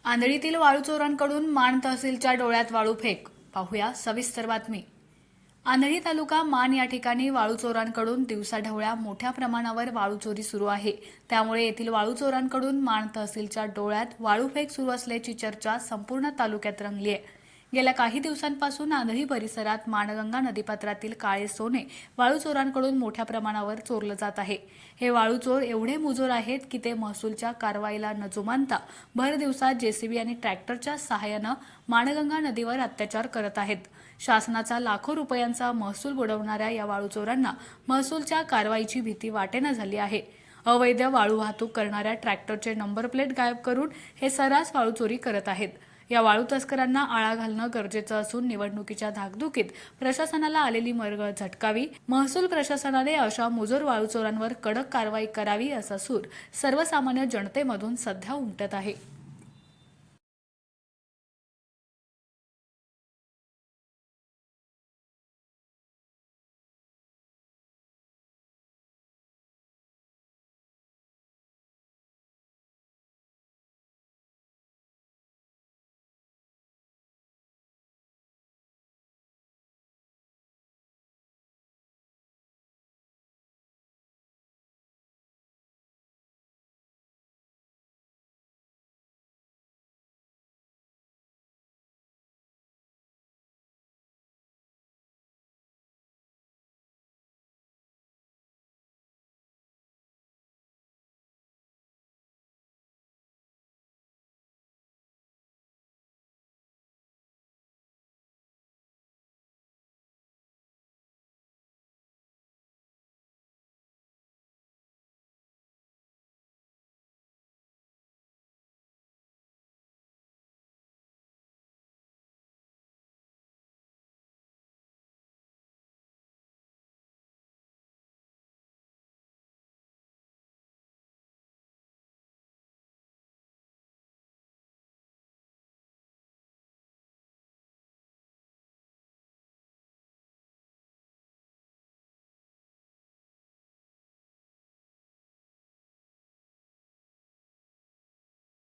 आंधळीतील वाळू चोरांकडून माण तहसीलच्या डोळ्यात वाळू फेक। पाहूया सविस्तर बातमी। आंधळी तालुका मान या ठिकाणी वाळू चोरांकडून दिवसाढवळ्या मोठ्या प्रमाणावर वाळू चोरी सुरू आहे। त्यामुळे येथील वाळू चोरांकडून मान तहसीलच्या डोळ्यात वाळू फेक सुरू असल्याची चर्चा संपूर्ण तालुक्यात रंगली आहे। गेल्या काही दिवसांपासून आंधळी परिसरात माणगंगा नदीपात्रातील काळे सोने वाळू चोरांकडून मोठ्या प्रमाणावर चोरलं जात आहे। हे वाळू चोर एवढे मुजोर आहेत की ते महसूलच्या कारवाईला न जुमानता भर दिवसात जेसीबी आणि ट्रॅक्टरच्या सहाय्याने माणगंगा नदीवर अत्याचार करत आहेत। शासनाचा लाखो रुपयांचा महसूल बुडवणाऱ्या या वाळू चोरांना महसूलच्या कारवाईची भीती वाटेना झाली आहे। अवैध वाळू वाहतूक करणाऱ्या ट्रॅक्टरचे नंबर प्लेट गायब करून हे सर्रास वाळू चोरी करत आहेत। या वाळू तस्करांना आळा घालणं गरजेचं असून निवडणुकीच्या धाकधुकीत प्रशासनाला आलेली मरगळ झटकावी। महसूल प्रशासनाने अशा मुजोर वाळू चोरांवर कडक कारवाई करावी असा सूर सर्वसामान्य जनतेमधून सध्या उमटत आहे।